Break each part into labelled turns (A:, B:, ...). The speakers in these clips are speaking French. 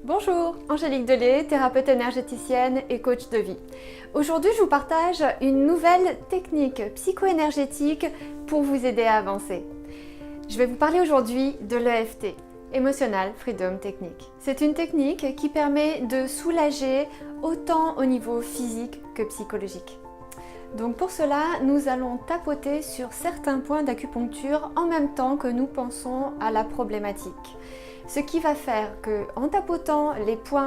A: Bonjour, Angélique Delay, thérapeute énergéticienne et coach de vie. Aujourd'hui, je vous partage une nouvelle technique psycho-énergétique pour vous aider à avancer. Je vais vous parler aujourd'hui de l'EFT, Emotional Freedom Technique. C'est une technique qui permet de soulager autant au niveau physique que psychologique. Donc pour cela, nous allons tapoter sur certains points d'acupuncture en même temps que nous pensons à la problématique. Ce qui va faire qu'en tapotant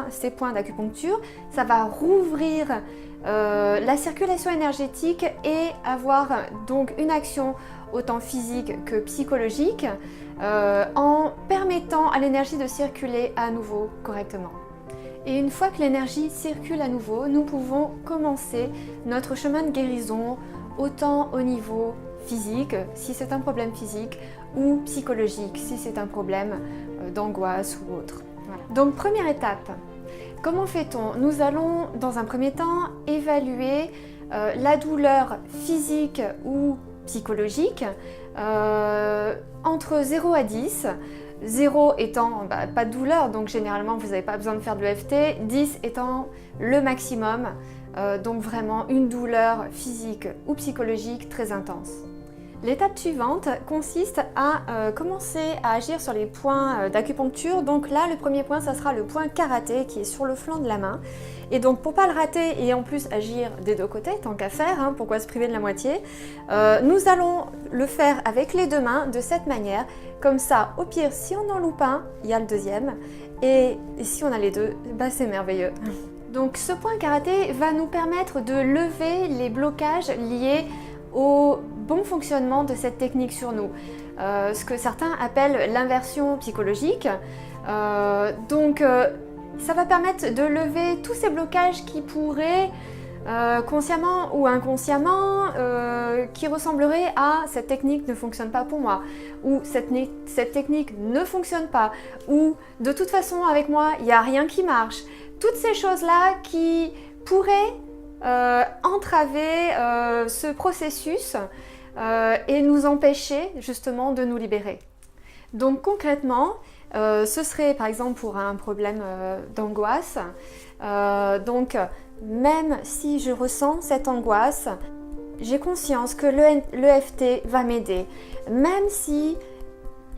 A: ces points d'acupuncture, ça va rouvrir la circulation énergétique et avoir donc une action autant physique que psychologique en permettant à l'énergie de circuler à nouveau correctement. Et une fois que l'énergie circule à nouveau, nous pouvons commencer notre chemin de guérison autant au niveau physique, si c'est un problème physique, ou psychologique, si c'est un problème d'angoisse ou autre. Voilà. Donc première étape, comment fait-on? Nous allons dans un premier temps évaluer la douleur physique ou psychologique entre 0 à 10. 0 étant pas de douleur, donc généralement vous n'avez pas besoin de faire de l'EFT, 10 étant le maximum, donc vraiment une douleur physique ou psychologique très intense. L'étape suivante consiste à commencer à agir sur les points d'acupuncture. Donc là, le premier point, ça sera le point karaté qui est sur le flanc de la main. Et donc pour ne pas le rater et en plus agir des deux côtés, tant qu'à faire, pourquoi se priver de la moitié, nous allons le faire avec les deux mains de cette manière. Comme ça, au pire, si on en loupe un, il y a le deuxième. Et si on a les deux, c'est merveilleux. Donc ce point karaté va nous permettre de lever les blocages liés au bon fonctionnement de cette technique sur nous, ce que certains appellent l'inversion psychologique. Ça va permettre de lever tous ces blocages qui pourraient, consciemment ou inconsciemment, qui ressembleraient à « cette technique ne fonctionne pas pour moi » ou « cette technique ne fonctionne pas » ou « de toute façon avec moi il n'y a rien qui marche ». Toutes ces choses-là qui pourraient entraver ce processus et nous empêcher justement de nous libérer. Donc concrètement, ce serait par exemple pour un problème d'angoisse. Donc même si je ressens cette angoisse, j'ai conscience que l'EFT va m'aider. Même si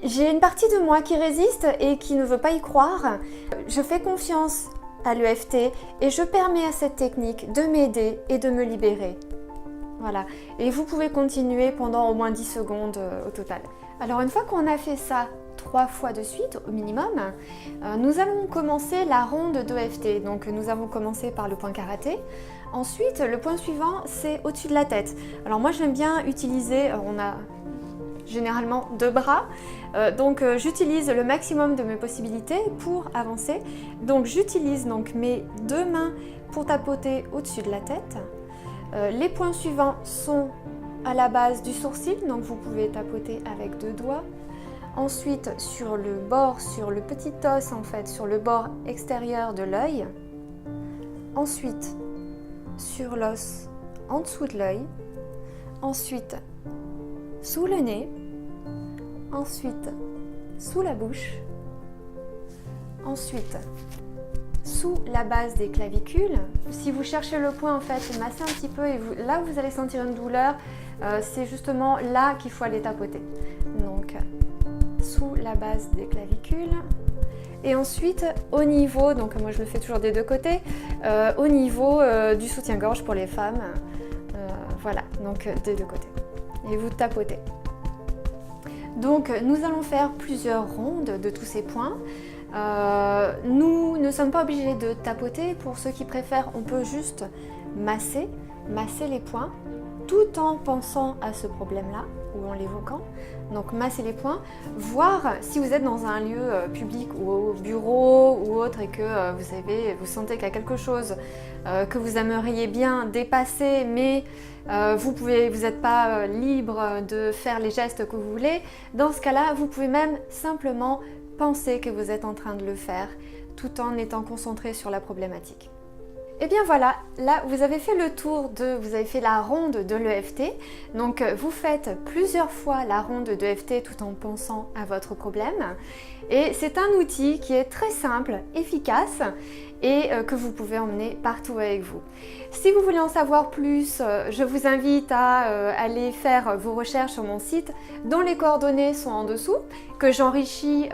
A: j'ai une partie de moi qui résiste et qui ne veut pas y croire, je fais confiance à l'EFT et je permets à cette technique de m'aider et de me libérer. Voilà. Et vous pouvez continuer pendant au moins 10 secondes au total. Alors une fois qu'on a fait ça 3 fois de suite au minimum, nous allons commencer la ronde d'EFT. Donc nous avons commencé par le point karaté. Ensuite, le point suivant, c'est au-dessus de la tête. Alors moi j'aime bien utiliser, on a généralement 2 bras, donc j'utilise le maximum de mes possibilités pour avancer. Donc j'utilise mes 2 mains pour tapoter au-dessus de la tête. Les points suivants sont à la base du sourcil, donc vous pouvez tapoter avec 2 doigts. Ensuite sur le bord, sur le petit os en fait, sur le bord extérieur de l'œil. Ensuite sur l'os en dessous de l'œil. Ensuite sous le nez. Ensuite sous la bouche. Ensuite sous la base des clavicules. Si vous cherchez le point en fait, massez un petit peu et là vous allez sentir une douleur, c'est justement là qu'il faut aller tapoter. Donc sous la base des clavicules. Et ensuite au niveau, donc moi je le fais toujours des deux côtés, au niveau du soutien-gorge pour les femmes. Voilà, donc des deux côtés. Et vous tapotez. Donc nous allons faire plusieurs rondes de tous ces points. Nous ne sommes pas obligés de tapoter. Pour ceux qui préfèrent, on peut juste masser les points tout en pensant à ce problème-là ou en l'évoquant. Donc masser les points, voir si vous êtes dans un lieu public ou au bureau ou autre et que vous sentez qu'il y a quelque chose que vous aimeriez bien dépasser, mais vous n'êtes pas libre de faire les gestes que vous voulez. Dans ce cas-là, vous pouvez même simplement penser que vous êtes en train de le faire tout en étant concentré sur la problématique. Et bien voilà, là vous avez fait le tour vous avez fait la ronde de l'EFT. Donc vous faites plusieurs fois la ronde de l'EFT tout en pensant à votre problème. Et c'est un outil qui est très simple, efficace et que vous pouvez emmener partout avec vous. Si vous voulez en savoir plus, je vous invite à aller faire vos recherches sur mon site dont les coordonnées sont en dessous, que j'enrichis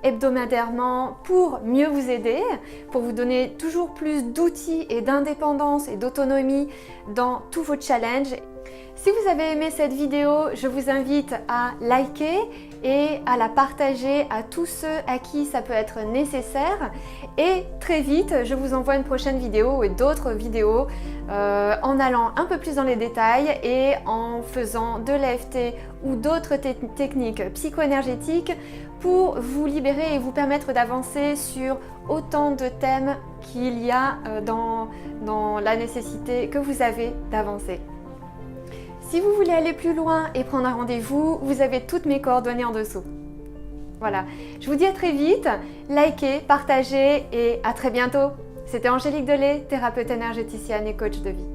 A: hebdomadairement pour mieux vous aider, pour vous donner toujours plus d'outils et d'indépendance et d'autonomie dans tous vos challenges. Si vous avez aimé cette vidéo, je vous invite à liker et à la partager à tous ceux à qui ça peut être nécessaire. Et très vite, je vous envoie une prochaine vidéo et d'autres vidéos en allant un peu plus dans les détails et en faisant de l'EFT ou d'autres techniques psycho-énergétiques pour vous libérer et vous permettre d'avancer sur autant de thèmes qu'il y a dans la nécessité que vous avez d'avancer. Si vous voulez aller plus loin et prendre un rendez-vous, vous avez toutes mes coordonnées en dessous. Voilà, je vous dis à très vite, likez, partagez et à très bientôt. C'était Angélique Delay, thérapeute énergéticienne et coach de vie.